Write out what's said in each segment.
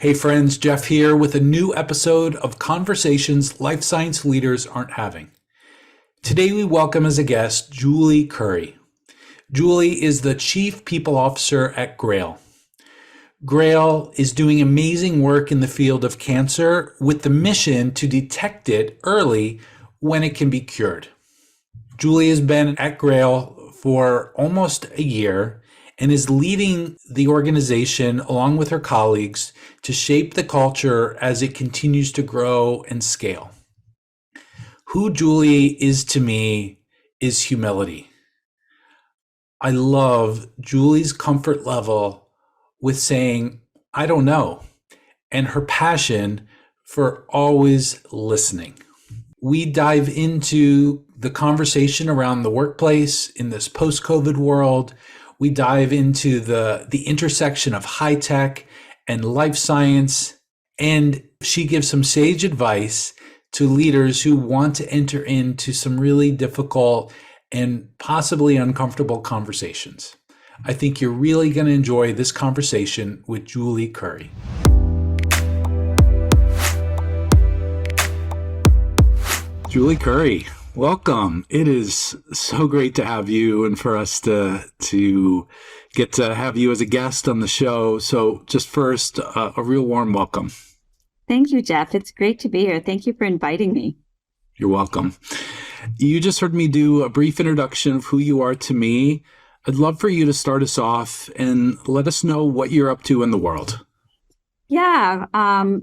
Hey friends, Jeff here with a new episode of Conversations Life Science Leaders Aren't Having. Today we welcome as a guest Julie Currie. Julie is the Chief People Officer at Grail. Grail is doing amazing work in the field of cancer with the mission to detect it early when it can be cured. Julie has been at Grail for almost a year and is leading the organization along with her colleagues to shape the culture as it continues to grow and scale. Who Julie is to me is humility. I love Julie's comfort level with saying, I don't know, and her passion for always listening. We dive into the conversation around the workplace in this post-COVID world. We dive into the intersection of high tech and life science, and she gives some sage advice to leaders who want to enter into some really difficult and possibly uncomfortable conversations. I think you're really going to enjoy this conversation with Julie Currie. Julie Currie, welcome. It is so great to have you and for us to get to have you as a guest on the show. So just first, a real warm welcome. Thank you, Jeff. It's great to be here. Thank you for inviting me. You're welcome. You just heard me do a brief introduction of who you are to me. I'd love for you to start us off and let us know what you're up to in the world. Yeah,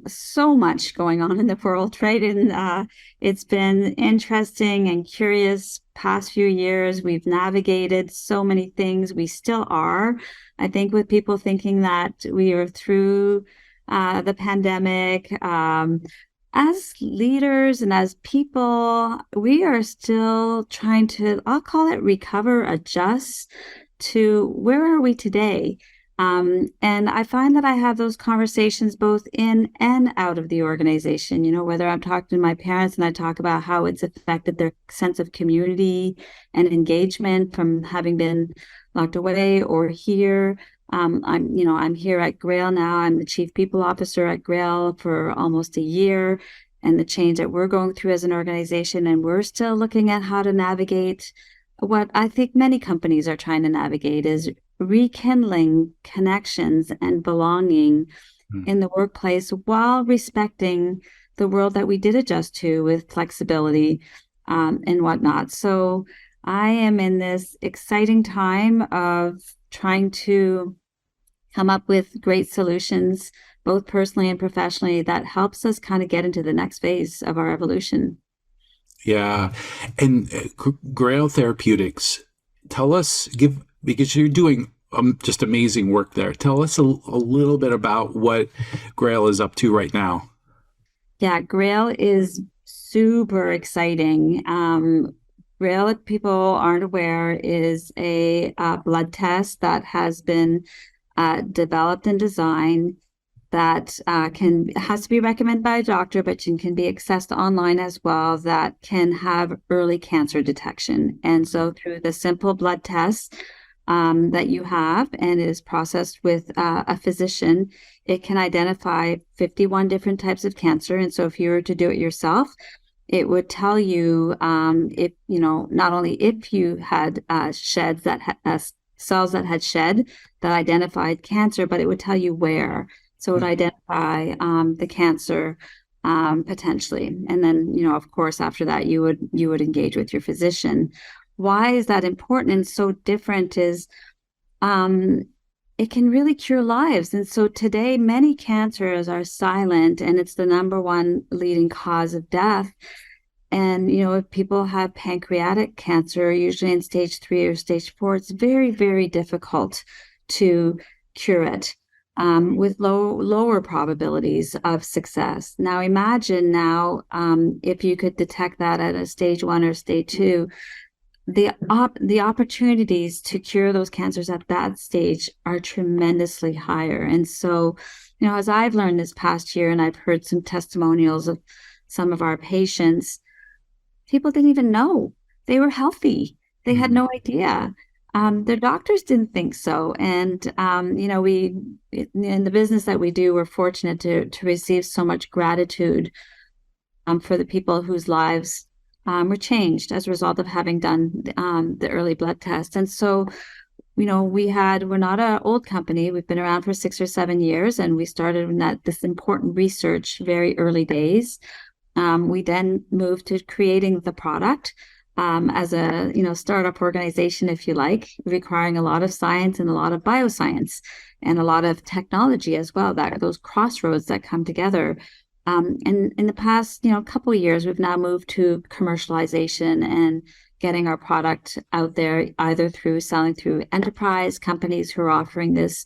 so much going on in the world, right? And it's been interesting and curious past few years. We've navigated so many things. We still are. I think with people thinking that we are through the pandemic, as leaders and as people, we are still trying to, I'll call it recover, adjust to where are we today? And I find that I have those conversations both in and out of the organization, whether I'm talking to my parents and I talk about how it's affected their sense of community and engagement from having been locked away, or here. I'm here at Grail now. I'm the Chief People Officer at Grail for almost a year, and the change that we're going through as an organization. And we're still looking at how to navigate what I think many companies are trying to navigate is rekindling connections and belonging in the workplace while respecting the world that we did adjust to with flexibility and whatnot. So I am in this exciting time of trying to come up with great solutions, both personally and professionally, that helps us kind of get into the next phase of our evolution. Yeah. And Grail Therapeutics, tell us, because you're doing just amazing work there. Tell us a little bit about what Grail is up to right now. Yeah, Grail is super exciting. Grail, if people aren't aware, is a blood test that has been developed and designed that has to be recommended by a doctor, but can be accessed online as well, that can have early cancer detection. And so through the simple blood test that you have and is processed with a physician, it can identify 51 different types of cancer. And so if you were to do it yourself, it would tell you if, not only if you had sheds that cells that had shed that identified cancer, but it would tell you where. So it would identify the cancer potentially. And then, of course, after that, you would engage with your physician. Why is that important and so different is it can really cure lives. And so today, many cancers are silent, and it's the number one leading cause of death. And, if people have pancreatic cancer, usually in stage 3 or stage 4, it's very, very difficult to cure it with lower probabilities of success. Now, imagine if you could detect that at a stage 1 or stage 2, the opportunities to cure those cancers at that stage are tremendously higher. And so, as I've learned this past year, and I've heard some testimonials of some of our patients, people didn't even know they were healthy. They had no idea. Their doctors didn't think so. And, we, in the business that we do, we're fortunate to receive so much gratitude for the people whose lives were changed as a result of having done the early blood test. And so, we're not an old company. We've been around for 6 or 7 years, and we started in this important research very early days. We then moved to creating the product as a startup organization, if you like, requiring a lot of science and a lot of bioscience and a lot of technology as well. That those crossroads that come together. And in the past, couple of years, we've now moved to commercialization and getting our product out there, either through selling through enterprise companies who are offering this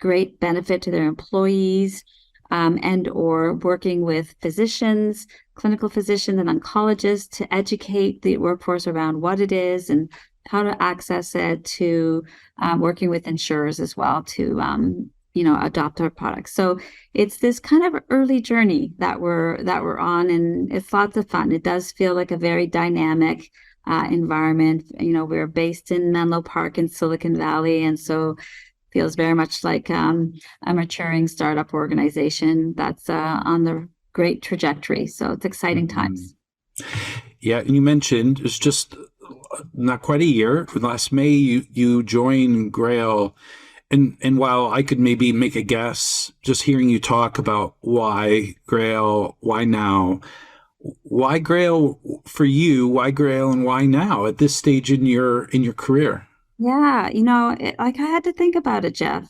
great benefit to their employees, and or working with physicians, clinical physicians and oncologists to educate the workforce around what it is and how to access it, to working with insurers as well to adopt our products. So it's this kind of early journey that we're on, and it's lots of fun. It does feel like a very dynamic environment. We're based in Menlo Park in Silicon Valley, and so feels very much like a maturing startup organization that's on the great trajectory. So it's exciting times. Yeah, and you mentioned it's just not quite a year. Last May, you joined Grail. And while I could maybe make a guess, just hearing you talk about why Grail, why now, why Grail for you, why Grail and why now at this stage in your career? Yeah, I had to think about it, Jeff,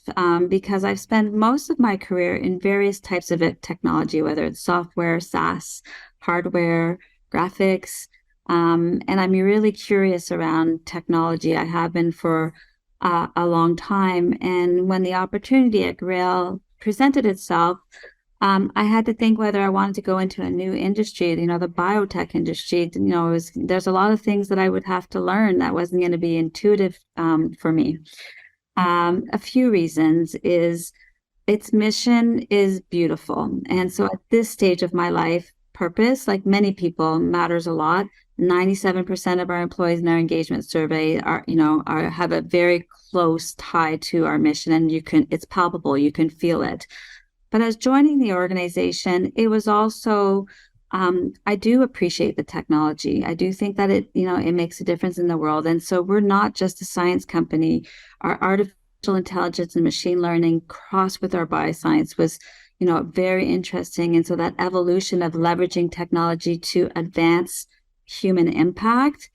because I've spent most of my career in various types of technology, whether it's software, SaaS, hardware, graphics, and I'm really curious around technology. I have been for a long time. And when the opportunity at Grail presented itself, I had to think whether I wanted to go into a new industry, the biotech industry. There's a lot of things that I would have to learn that wasn't going to be intuitive for me. A few reasons is its mission is beautiful. And so at this stage of my life, purpose, like many people, matters a lot. 97% of our employees in our engagement survey have a very close tie to our mission, and it's palpable, you can feel it. But as joining the organization, it was also, I do appreciate the technology. I do think that it makes a difference in the world. And so we're not just a science company. Our artificial intelligence and machine learning crossed with our bioscience was very interesting. And so that evolution of leveraging technology to advance human impact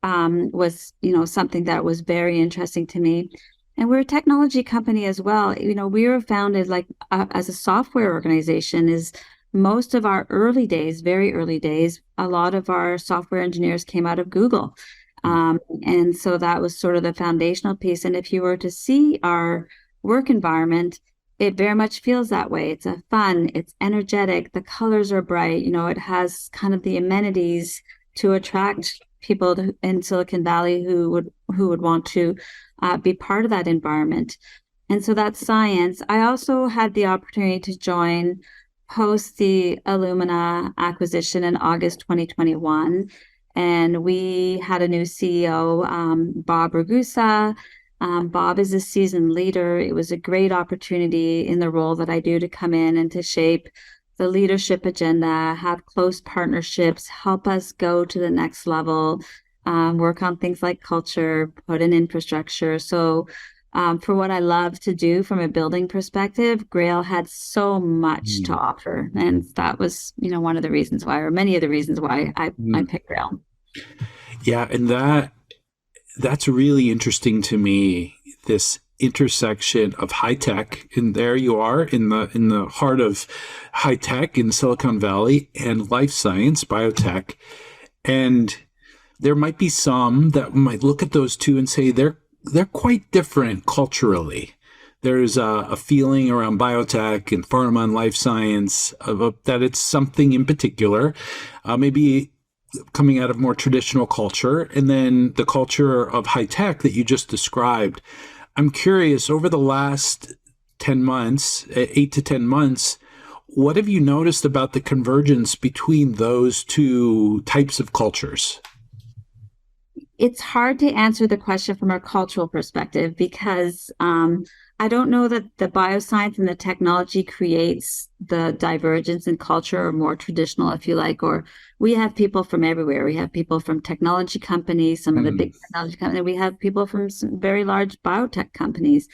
was, something that was very interesting to me. And we're a technology company as well. We were founded as a software organization. Is most of our early days, very early days, a lot of our software engineers came out of Google. And so that was sort of the foundational piece. And if you were to see our work environment, it very much feels that way. It's fun, it's energetic, the colors are bright, it has kind of the amenities to attract people in Silicon Valley who would want to be part of that environment. And so that's science. I also had the opportunity to join post the Illumina acquisition in August 2021. And we had a new CEO, Bob Ragusa. Bob is a seasoned leader. It was a great opportunity in the role that I do to come in and to shape the leadership agenda, have close partnerships, help us go to the next level, work on things like culture, put in infrastructure. So for what I love to do from a building perspective, Grail had so much to offer. And that was, one of the reasons why, or many of the reasons why I picked Grail. Yeah, and that's really interesting to me, this intersection of high tech, and there you are in the heart of high tech in Silicon Valley, and life science, biotech. And there might be some that might look at those two and say they're quite different culturally. There's a feeling around biotech and pharma and life science that it's something in particular, maybe coming out of more traditional culture, and then the culture of high tech that you just described. I'm curious, over the last 10 months, 8 to 10 months, what have you noticed about the convergence between those two types of cultures? it's hard to answer the question from a cultural perspective because I don't know that the bioscience and the technology creates the divergence in culture, or more traditional, if you like, or we have people from everywhere. We have people from technology companies, some of the Hmm. big technology companies. We have people from some very large biotech companies.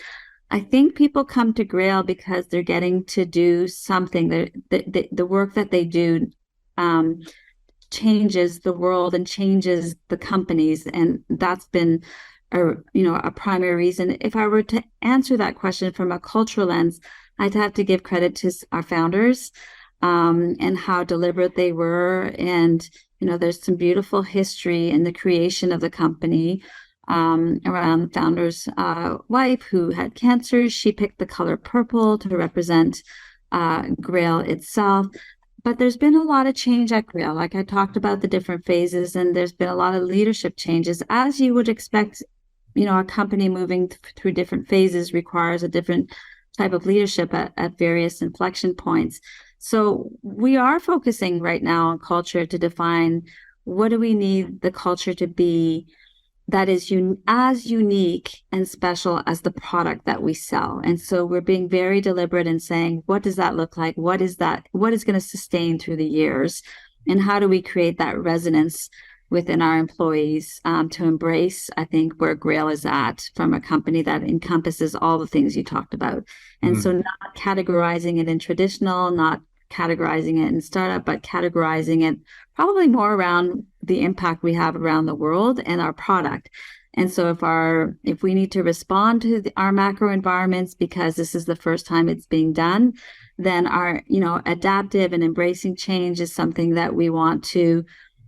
I think people come to Grail because they're getting to do something. The work that they do um, changes the world and changes the companies, and that's been a primary reason. If I were to answer that question from a cultural lens, I'd have to give credit to our founders, and how deliberate they were. And there's some beautiful history in the creation of the company, around the founder's wife who had cancer. She picked the color purple to represent Grail itself. But there's been a lot of change at Grail. Like I talked about the different phases, and there's been a lot of leadership changes, as you would expect. A company moving through different phases requires a different type of leadership at various inflection points. So we are focusing right now on culture to define what do we need the culture to be that is as unique and special as the product that we sell. And so we're being very deliberate in saying, what does that look like? What is going to sustain through the years? And how do we create that resonance within our employees, to embrace, I think, where Grail is at from a company that encompasses all the things you talked about. And so Hmm. not categorizing it in traditional, not categorizing it in startup, but categorizing it probably more around the impact we have around the world and our product. And so if we need to respond to our macro environments because this is the first time it's being done, then our, adaptive and embracing change is something that we want to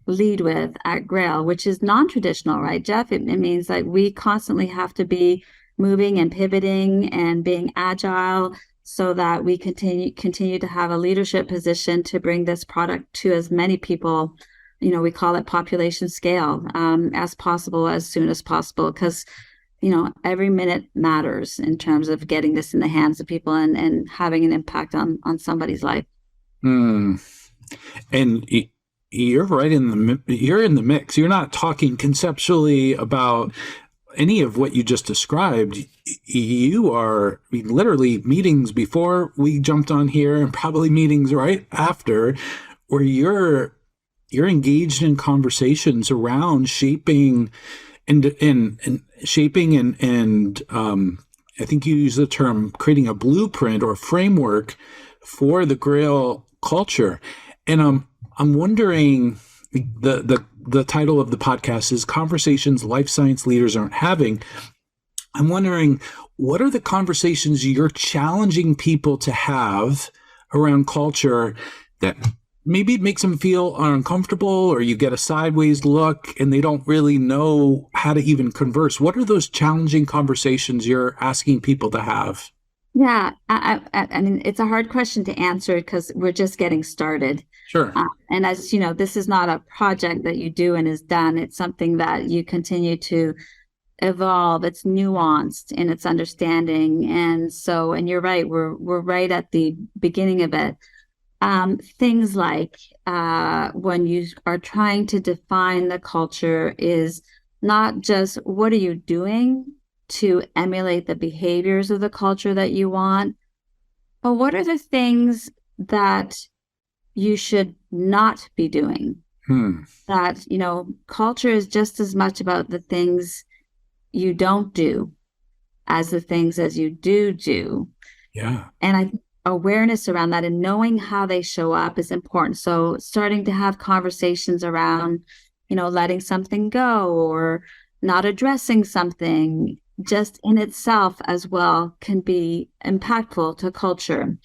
lead with at Grail, which is non-traditional, right, Jeff? It means like we constantly have to be moving and pivoting and being agile so that we continue to have a leadership position to bring this product to as many people, we call it population scale, as possible, as soon as possible, because every minute matters in terms of getting this in the hands of people and having an impact on somebody's life. Hmm. And you're right you're in the mix. You're not talking conceptually about any of what you just described. You are, literally meetings before we jumped on here, and probably meetings right after, where you're engaged in conversations around shaping and shaping and I think you use the term creating a blueprint or framework for the Grail culture. And I'm wondering, the title of the podcast is Conversations Life Science Leaders Aren't Having. I'm wondering, what are the conversations you're challenging people to have around culture that maybe makes them feel uncomfortable, or you get a sideways look and they don't really know how to even converse? What are those challenging conversations you're asking people to have? Yeah, I mean, it's a hard question to answer because we're just getting started. Sure. And as you know, this is not a project that you do and is done. It's something that you continue to evolve. It's nuanced in its understanding. And you're right, we're right at the beginning of it. Things like when you are trying to define the culture is not just what are you doing to emulate the behaviors of the culture that you want, but what are the things that you should not be doing? Hmm. That, culture is just as much about the things you don't do as the things as you do. Yeah. And I think awareness around that and knowing how they show up is important. So starting to have conversations around, letting something go or not addressing something just in itself as well can be impactful to culture.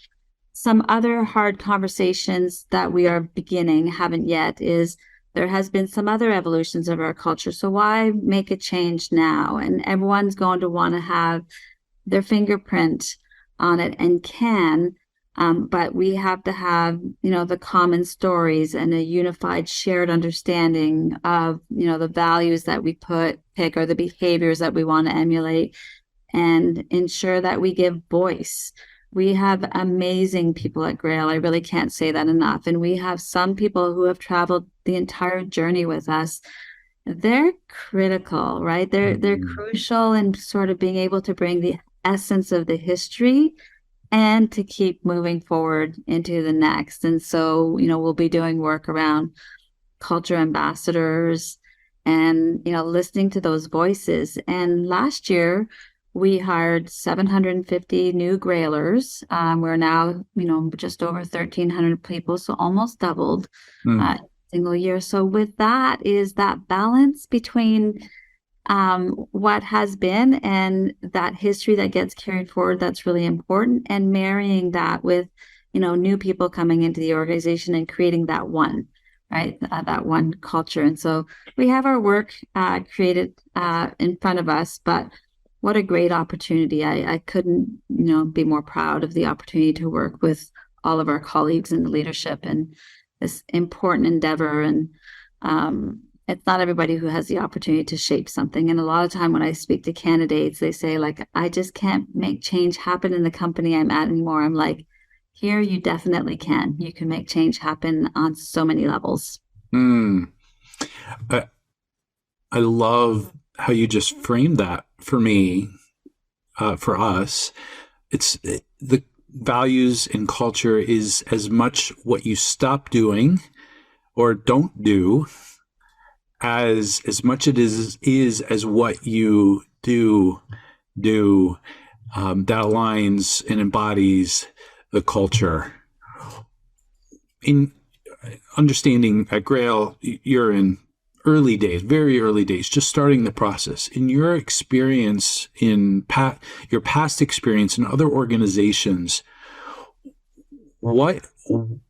Some other hard conversations that we are beginning, haven't yet, is there has been some other evolutions of our culture. So why make a change now? And everyone's going to want to have their fingerprint on it and can, but we have to have, the common stories and a unified shared understanding of, the values that we pick or the behaviors that we want to emulate and ensure that we give voice. We have amazing people at Grail. I really can't say that enough. And we have some people who have traveled the entire journey with us They're critical, right? They're crucial in sort of being able to bring the essence of the history and to keep moving forward into the next. And so, we'll be doing work around culture ambassadors and, listening to those voices. And last year, we hired 750 new Grailers. We're now, just over 1,300 people, so almost doubled single year. So with that is that balance between what has been and that history that gets carried forward that's really important, and marrying that with, new people coming into the organization and creating that one, right? That one culture. And so we have our work created in front of us, but what a great opportunity. I couldn't, be more proud of the opportunity to work with all of our colleagues in the leadership and this important endeavor. And it's not everybody who has the opportunity to shape something. And a lot of time when I speak to candidates, they say, like, I just can't make change happen in the company I'm at anymore. I'm like, here you definitely can. You can make change happen on so many levels. I love how you just framed that for me, for us. It's the values and culture is as much what you stop doing or don't do as much it is as what you do that aligns and embodies the culture. In understanding at Grail, you're in early days, very early days, just starting the process. In your experience, in your past experience in other organizations, can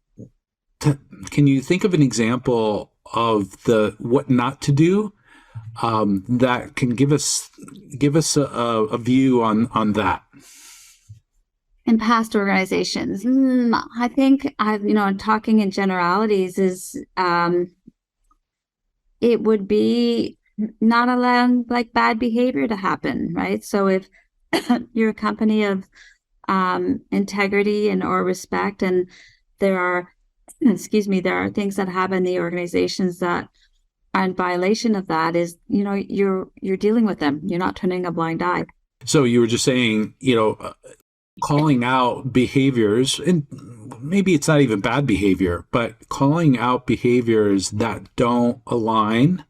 you think of an example of what not to do that can give us a view on that? In past organizations, I think talking in generalities is it would be not allowing like bad behavior to happen, right? So if you're a company of integrity and or respect, and there are things that happen in the organizations that are in violation of that, is you're dealing with them. You're not turning a blind eye. So you were just saying, calling out behaviors, and maybe it's not even bad behavior, but calling out behaviors that don't align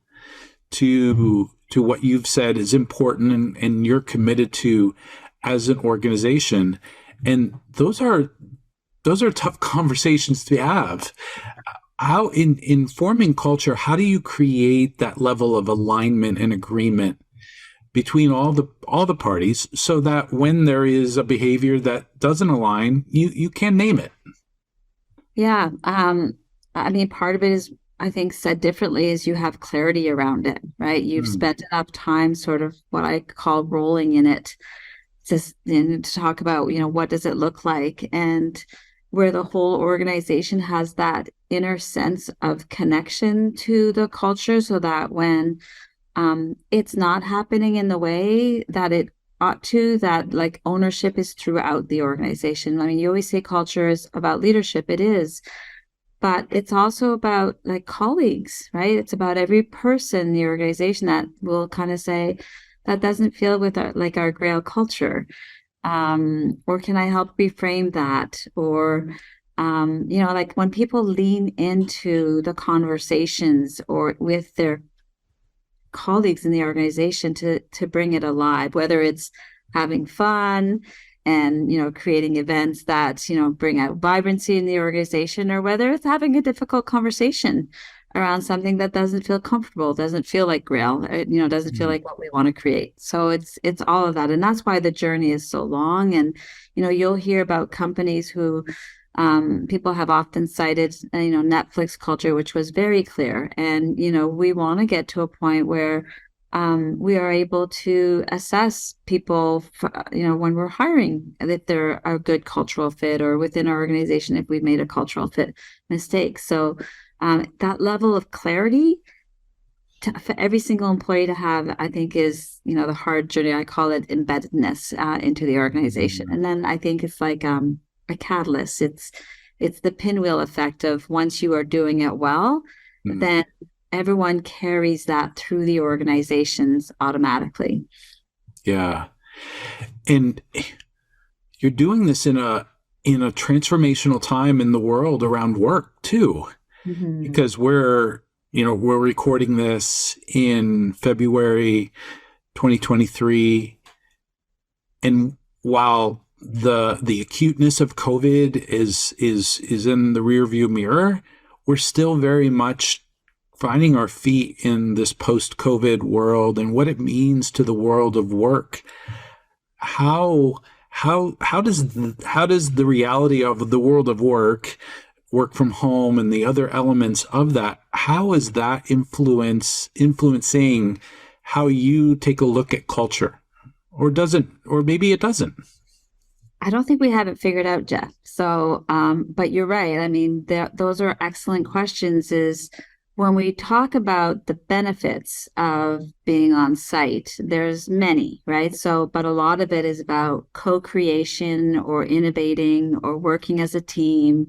to what you've said is important and you're committed to as an organization. And those are tough conversations to have. How in forming culture, how do you create that level of alignment and agreement between all the parties, so that when there is a behavior that doesn't align, you can name it? Yeah. Part of it is, I think, said differently, is you have clarity around it, right? You've spent enough time sort of what I call rolling in it to talk about, what does it look like, and where the whole organization has that inner sense of connection to the culture, so that when it's not happening in the way that it ought to, that like ownership is throughout the organization. I mean, you always say culture is about leadership. It is, but it's also about like colleagues, right? It's about every person in the organization that will kind of say, that doesn't feel with our Grail culture. Or can I help reframe that? Or, like when people lean into the conversations or with their colleagues in the organization to bring it alive, whether it's having fun and creating events that bring out vibrancy in the organization, or whether it's having a difficult conversation around something that doesn't feel comfortable, doesn't feel like Grail, doesn't feel like what we want to create. So it's all of that, and that's why the journey is so long. And you'll hear about companies who people have often cited, Netflix culture, which was very clear. And, we want to get to a point where we are able to assess people, when we're hiring, that they're a good cultural fit, or within our organization, if we've made a cultural fit mistake. So that level of clarity for every single employee to have, I think, is, the hard journey. I call it embeddedness into the organization. And then I think it's like a catalyst. It's the pinwheel effect of, once you are doing it well, then everyone carries that through the organizations automatically. Yeah. And you're doing this in a transformational time in the world around work too, Mm-hmm. because we're recording this in February 2023, and while the acuteness of COVID is in the rearview mirror, we're still very much finding our feet in this post-COVID world and what it means to the world of work. How does the reality of the world of work from home and the other elements of that, how is that influencing how you take a look at culture? Or doesn't, or maybe it doesn't. I don't think we have it figured out, Jeff. So, but you're right. I mean, those are excellent questions. Is when we talk about the benefits of being on site, there's many, right? So, but a lot of it is about co-creation or innovating or working as a team,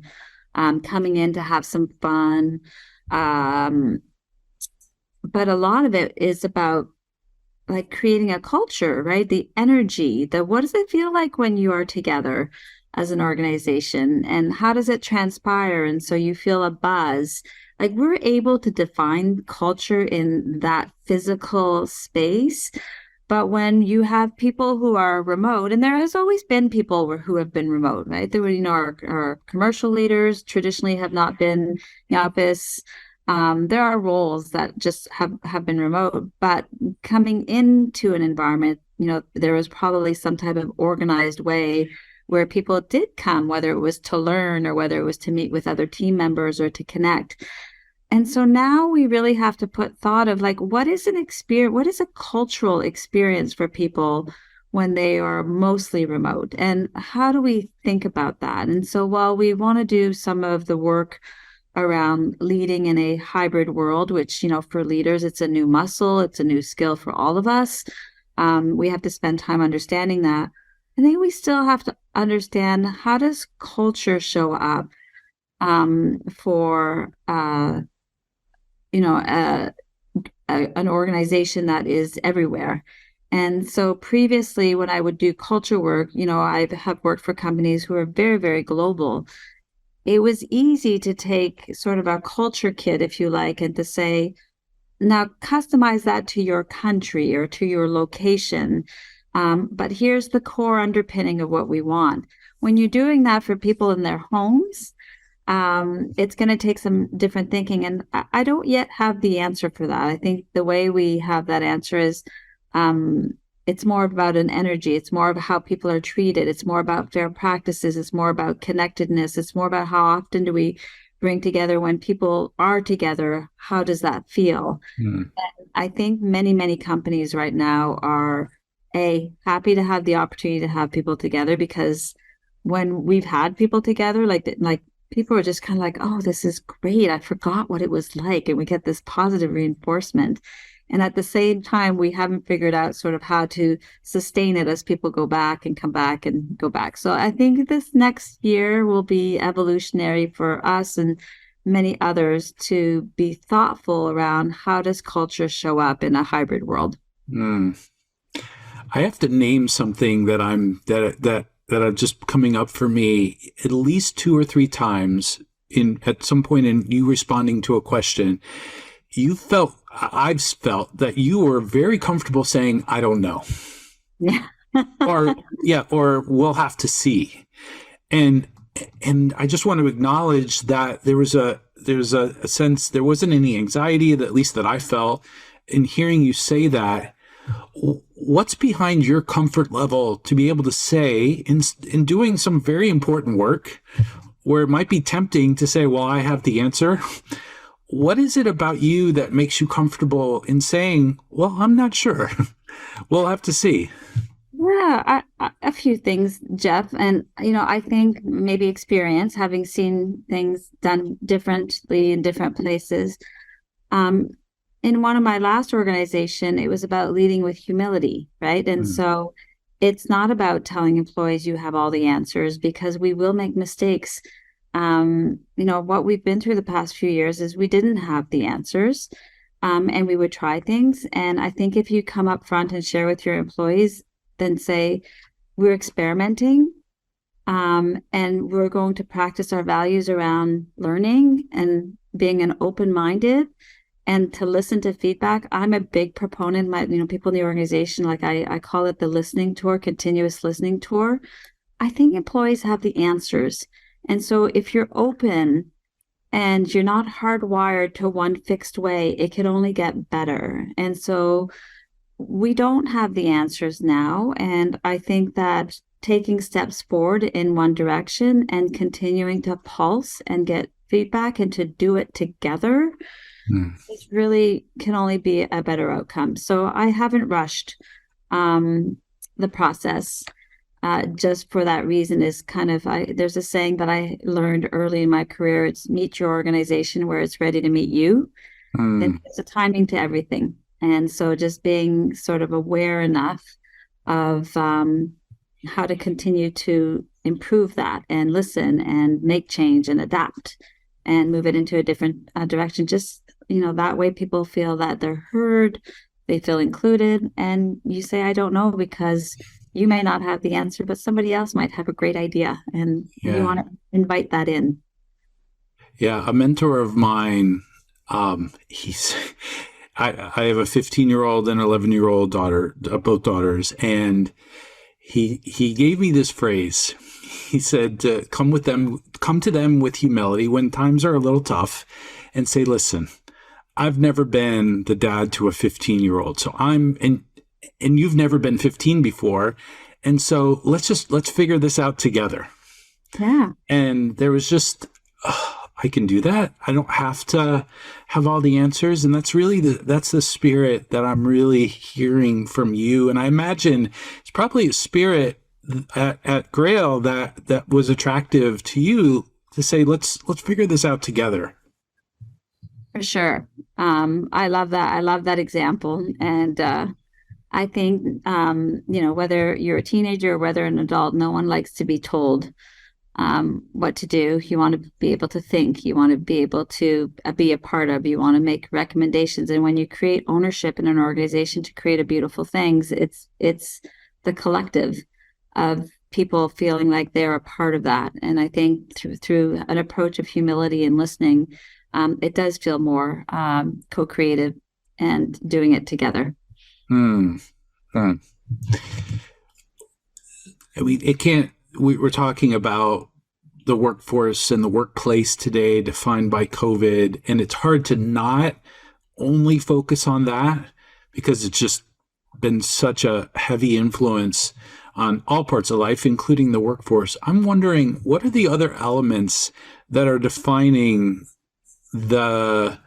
coming in to have some fun. Um, but a lot of it is about like creating a culture, right? The energy, what does it feel like when you are together as an organization, and how does it transpire? And so you feel a buzz. Like we're able to define culture in that physical space. But when you have people who are remote, and there has always been people who have been remote, right? There were, our commercial leaders traditionally have not been in the office. There are roles that just have been remote, but coming into an environment, there was probably some type of organized way where people did come, whether it was to learn or whether it was to meet with other team members or to connect. And so now we really have to put thought of like, what is an experience? What is a cultural experience for people when they are mostly remote? And how do we think about that? And so while we want to do some of the work around leading in a hybrid world, which, for leaders, it's a new muscle, it's a new skill for all of us. We have to spend time understanding that. I think we still have to understand, how does culture show up for an organization that is everywhere. And so previously, when I would do culture work, I have worked for companies who are very, very global. It was easy to take sort of a culture kit, if you like, and to say, now customize that to your country or to your location. But here's the core underpinning of what we want. When you're doing that for people in their homes, it's going to take some different thinking. And I don't yet have the answer for that. I think the way we have that answer is it's more about an energy. It's more of how people are treated. It's more about fair practices. It's more about connectedness. It's more about how often do we bring together when people are together? How does that feel? I think many, many companies right now are happy to have the opportunity to have people together, because when we've had people together, like people are just kind of like, oh, this is great. I forgot what it was like. And we get this positive reinforcement. And at the same time, we haven't figured out sort of how to sustain it as people go back and come back and go back. So I think this next year will be evolutionary for us and many others to be thoughtful around, how does culture show up in a hybrid world? I have to name something that are just coming up for me at least 2 or 3 times at some point in you responding to a question. I've felt that you were very comfortable saying, I don't know. Yeah. or we'll have to see. And I just want to acknowledge that there's a sense, there wasn't any anxiety, at least that I felt in hearing you say that. What's behind your comfort level to be able to say in doing some very important work where it might be tempting to say, well, I have the answer? What is it about you that makes you comfortable in saying, well, I'm not sure. We'll have to see. Yeah, a few things, Jeff. And, I think maybe experience, having seen things done differently in different places. In one of my last organization, it was about leading with humility, right? And so it's not about telling employees you have all the answers, because we will make mistakes. what we've been through the past few years is we didn't have the answers, and we would try things. And I think if you come up front and share with your employees, then say, we're experimenting, and we're going to practice our values around learning and being an open-minded and to listen to feedback. I'm a big proponent, people in the organization, like I call it the listening tour, continuous listening tour. I think employees have the answers. And so if you're open and you're not hardwired to one fixed way, it can only get better. And so we don't have the answers now. And I think that taking steps forward in one direction and continuing to pulse and get feedback and to do it together is really can only be a better outcome. So I haven't rushed the process. Just for that reason is there's a saying that I learned early in my career. It's meet your organization where it's ready to meet you. There's a timing to everything. And so just being sort of aware enough of how to continue to improve that and listen and make change and adapt and move it into a different direction. Just, that way people feel that they're heard, they feel included. And you say, I don't know, because you may not have the answer, but somebody else might have a great idea. And you want to invite that in. Yeah. A mentor of mine, I have a 15-year-old and 11-year-old daughter, both daughters. And he gave me this phrase. He said, come to them with humility when times are a little tough and say, listen, I've never been the dad to a 15-year-old. So and you've never been 15 before. And so let's figure this out together. Yeah. And there was just, I can do that. I don't have to have all the answers. And that's really that's the spirit that I'm really hearing from you. And I imagine it's probably a spirit at Grail that was attractive to you to say, let's figure this out together. For sure. I love that. I love that example. And I think, whether you're a teenager or whether an adult, no one likes to be told what to do. You want to be able to think. You want to be able to be a part of. You want to make recommendations. And when you create ownership in an organization to create a beautiful things, it's the collective of people feeling like they're a part of that. And I think through an approach of humility and listening, it does feel more co-creative and doing it together. I mean, we're talking about the workforce and the workplace today defined by COVID, and it's hard to not only focus on that because it's just been such a heavy influence on all parts of life, including the workforce. I'm wondering, what are the other elements that are defining the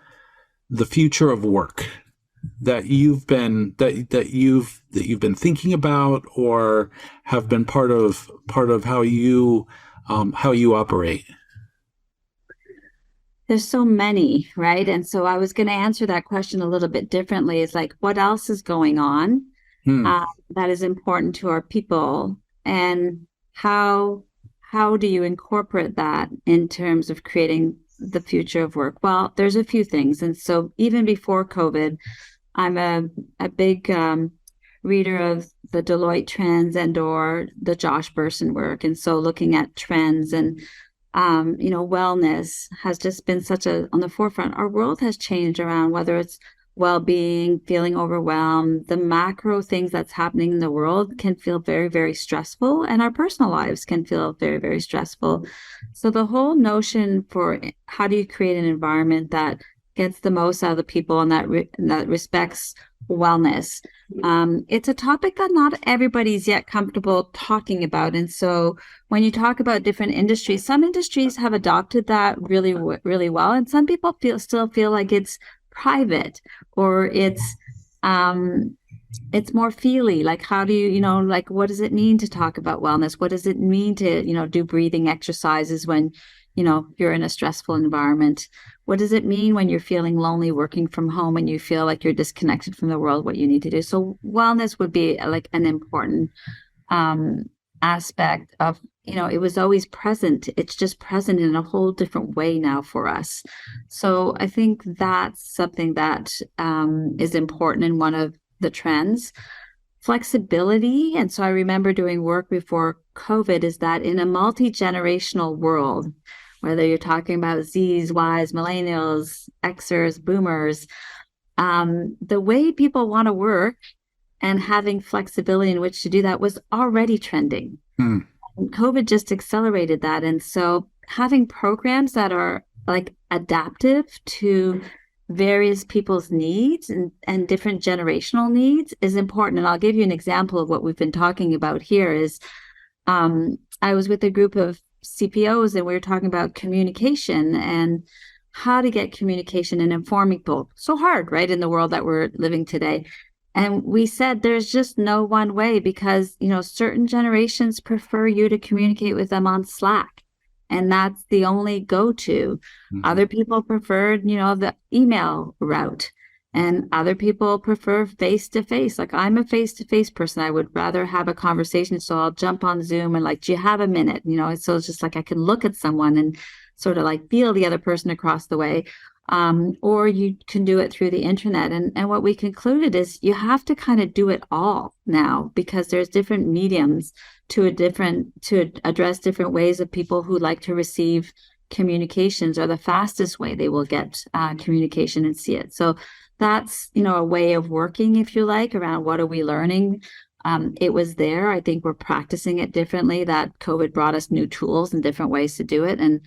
future of work that you've been thinking about or have been part of how you operate? There's so many, right? And so I was going to answer that question a little bit differently. It's like, what else is going on that is important to our people, and how do you incorporate that in terms of creating the future of work? Well, there's a few things. And so even before COVID, I'm a big reader of the Deloitte trends or the Josh Bersin work. And so looking at trends and, wellness has just been on the forefront. Our world has changed around whether it's well-being, feeling overwhelmed. The macro things that's happening in the world can feel very, very stressful, and our personal lives can feel very, very stressful. So the whole notion for how do you create an environment that gets the most out of the people and that respects wellness. It's a topic that not everybody's yet comfortable talking about. And so when you talk about different industries, some industries have adopted that really, really well. And some people still feel like it's private or it's more feely. Like, how do you, like, what does it mean to talk about wellness? What does it mean to, do breathing exercises when, you're in a stressful environment? What does it mean when you're feeling lonely working from home and you feel like you're disconnected from the world, what you need to do? So wellness would be like an important aspect of it was always present. It's just present in a whole different way now for us. So I think that's something that is important in one of the trends. Flexibility. And so I remember doing work before COVID is that in a multi-generational world, whether you're talking about Z's, Y's, millennials, Xers, boomers, the way people want to work and having flexibility in which to do that was already trending. Mm. And COVID just accelerated that. And so having programs that are like adaptive to various people's needs and different generational needs is important. And I'll give you an example of what we've been talking about here is I was with a group of CPOs and we were talking about communication and how to get communication and informing people. So hard, right, in the world that we're living today. And we said there's just no one way because, certain generations prefer you to communicate with them on Slack. And that's the only go-to. Mm-hmm. Other people preferred, the email route. And other people prefer face-to-face. Like I'm a face-to-face person. I would rather have a conversation. So I'll jump on Zoom and like, do you have a minute? So it's just like I can look at someone and sort of like feel the other person across the way. Or you can do it through the internet. And what we concluded is you have to kind of do it all now because there's different mediums to address different ways of people who like to receive communications or the fastest way they will get communication and see it. So that's, a way of working, if you like, around what are we learning. It was there. I think we're practicing it differently, that COVID brought us new tools and different ways to do it. And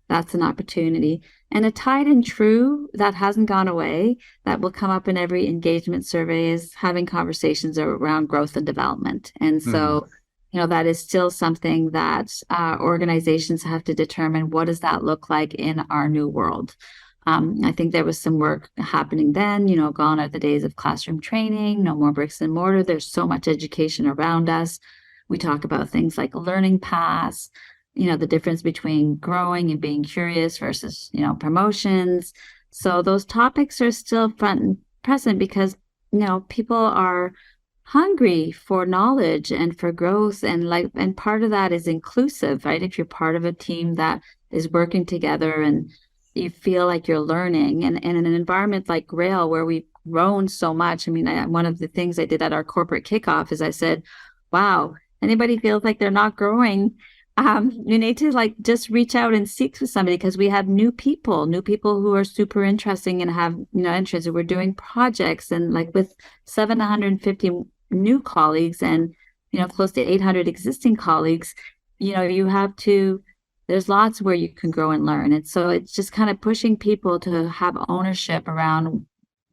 that's an opportunity. And a tried and true that hasn't gone away, that will come up in every engagement survey is having conversations around growth and development. And so, that is still something that organizations have to determine what does that look like in our new world. I think there was some work happening then, gone are the days of classroom training, no more bricks and mortar. There's so much education around us. We talk about things like learning paths, the difference between growing and being curious versus, promotions. So those topics are still front and present because, people are hungry for knowledge and for growth. And part of that is inclusive, right? If you're part of a team that is working together and you feel like you're learning and in an environment like Grail, where we've grown so much. I mean, one of the things I did at our corporate kickoff is I said, wow, anybody feels like they're not growing, you need to just reach out and seek with somebody because we have new people who are super interesting and have, interest. We're doing projects and with 750 new colleagues and, close to 800 existing colleagues, there's lots where you can grow and learn. And so it's just kind of pushing people to have ownership around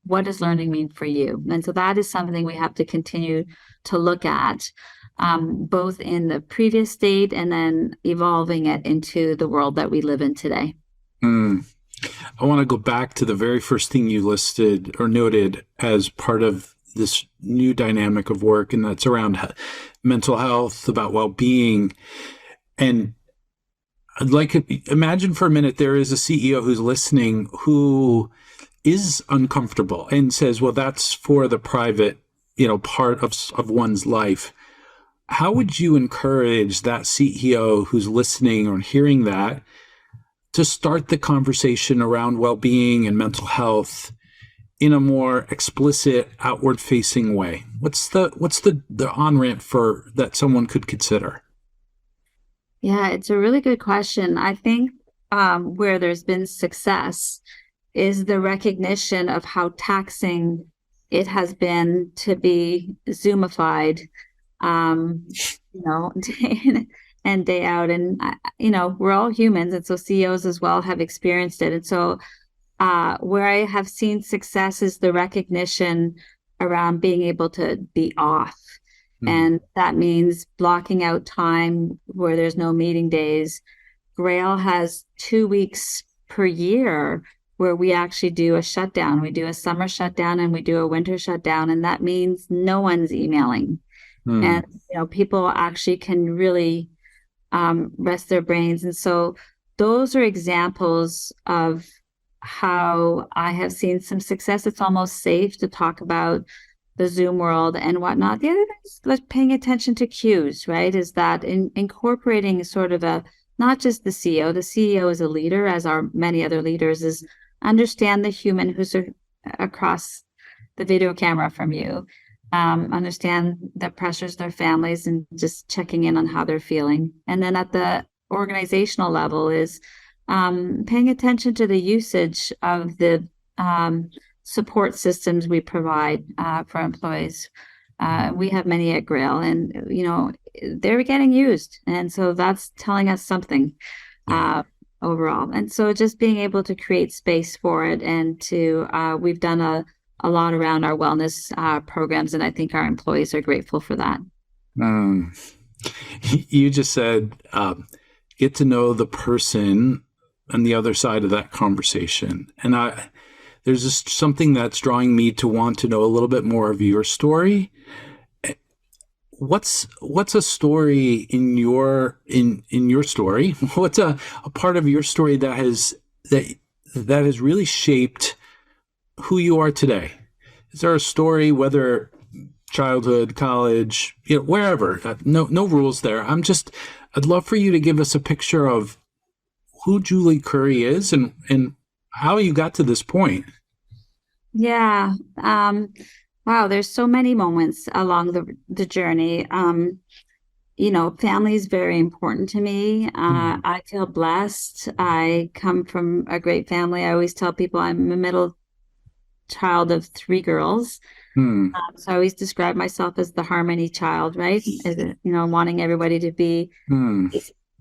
what does learning mean for you? And so that is something we have to continue to look at. Both in the previous state and then evolving it into the world that we live in today. I want to go back to the very first thing you listed or noted as part of this new dynamic of work, and that's around mental health, about well-being. And I'd like to imagine for a minute there is a CEO who's listening who is uncomfortable and says, well, that's for the private, part of one's life. How would you encourage that CEO who's listening or hearing that to start the conversation around well-being and mental health in a more explicit, outward-facing way? What's the on-ramp for that someone could consider? Yeah, it's a really good question. I think where there's been success is the recognition of how taxing it has been to be Zoomified. Day in and day out. And, we're all humans. And so CEOs as well have experienced it. And so where I have seen success is the recognition around being able to be off. And that means blocking out time where there's no meeting days. Grail has 2 weeks per year where we actually do a shutdown. We do a summer shutdown and we do a winter shutdown. And that means no one's emailing. And, people actually can really rest their brains. And so those are examples of how I have seen some success. It's almost safe to talk about the Zoom world and whatnot. The other thing is like paying attention to cues, right? Is that incorporating sort of not just the CEO. The CEO is a leader, as are many other leaders, is understand the human who's across the video camera from you, understand the pressures, their families, and just checking in on how they're feeling. And then at the organizational level is paying attention to the usage of the support systems we provide for employees. We have many at Grail, and they're getting used, and so that's telling us something overall. And so just being able to create space for it, and we've done a lot around our wellness programs, and I think our employees are grateful for that. You just said get to know the person on the other side of that conversation, and there's just something that's drawing me to want to know a little bit more of your story. What's a story in your story? What's a part of your story that has really shaped who you are today? Is there a story, whether childhood, college, wherever? No rules there. I'd love for you to give us a picture of who Julie Currie is and how you got to this point. Yeah. Wow. There's so many moments along the journey. Family is very important to me. I feel blessed. I come from a great family. I always tell people I'm a middle child of 3 girls. So I always describe myself as the harmony child, right? As, wanting everybody to be.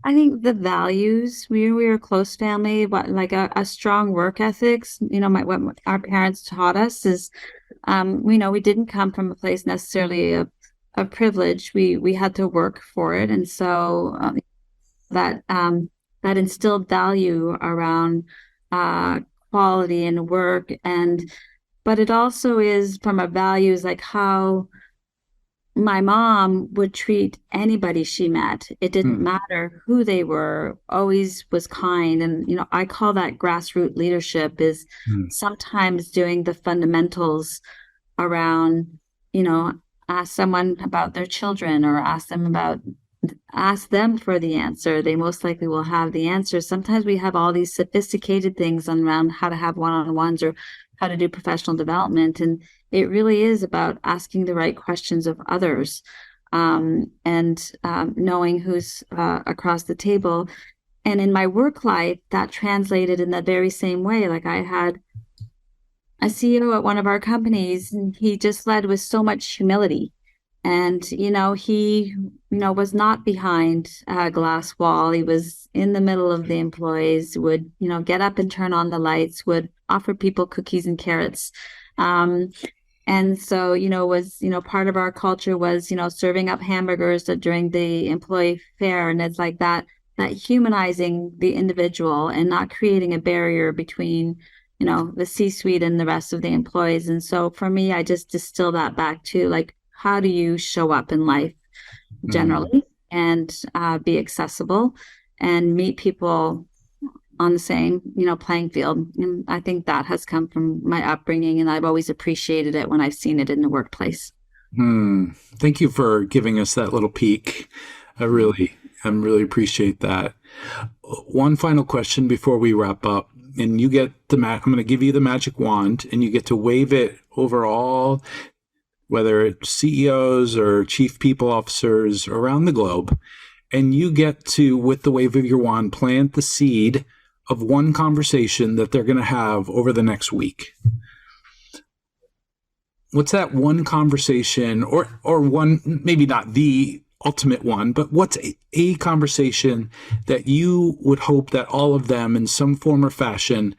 I think the values, we were a close family, but like a strong work ethics, what our parents taught us is, we didn't come from a place necessarily of privilege. We had to work for it. And so that instilled value around quality and work. But it also is from a values like how my mom would treat anybody she met. It didn't matter who they were, always was kind. And, I call that grassroots leadership is sometimes doing the fundamentals around, ask someone about their children or ask them for the answer. They most likely will have the answer. Sometimes we have all these sophisticated things around how to have one-on-ones or how to do professional development. And it really is about asking the right questions of others and knowing who's across the table. And in my work life, that translated in that very same way. Like I had a CEO at one of our companies, and he just led with so much humility. And, he, was not behind a glass wall. He was in the middle of the employees, would, get up and turn on the lights, would offer people cookies and carrots. And so, was, part of our culture was, serving up hamburgers during the employee fair. And it's like that humanizing the individual and not creating a barrier between, the C-suite and the rest of the employees. And so for me, I just distill that back to like, how do you show up in life generally and be accessible and meet people on the same, playing field. And I think that has come from my upbringing, and I've always appreciated it when I've seen it in the workplace. Thank you for giving us that little peek. I really appreciate that. One final question before we wrap up, and you get I'm going to give you the magic wand, and you get to wave it over all, whether it's CEOs or chief people officers around the globe, and you get to, with the wave of your wand, plant the seed of one conversation that they're going to have over the next week. What's that one conversation, or one, maybe not the ultimate one, but what's a conversation that you would hope that all of them in some form or fashion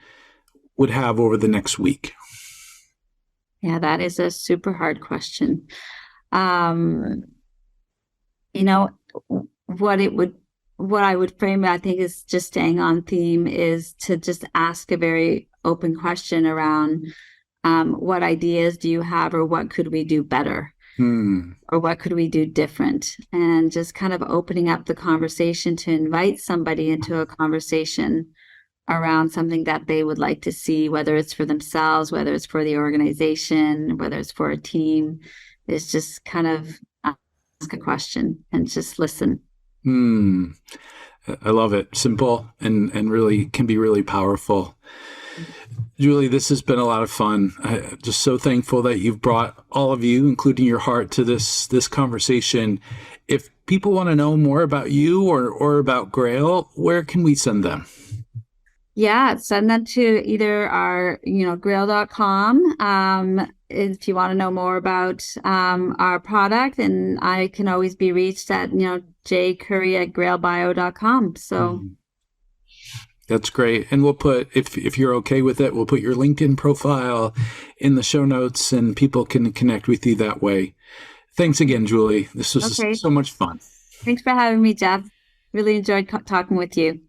would have over the next week? Yeah, that is a super hard question. What I would frame it, I think, is just staying on theme, is to just ask a very open question around what ideas do you have, or what could we do better, or what could we do different, and just kind of opening up the conversation to invite somebody into a conversation around something that they would like to see, whether it's for themselves, whether it's for the organization, whether it's for a team, is just kind of ask a question and just listen. I love it. Simple and really can be really powerful. Julie, this has been a lot of fun. I'm just so thankful that you've brought all of you, including your heart, to this conversation. If people want to know more about you or about Grail, where can we send them? Yeah, send them to either our, grail.com. If you want to know more about our product, and I can always be reached at, jcurrie@grailbio.com. So That's great. And we'll put, if you're okay with it, we'll put your LinkedIn profile in the show notes and people can connect with you that way. Thanks again, Julie. This was so much fun. Thanks for having me, Jeff. Really enjoyed talking with you.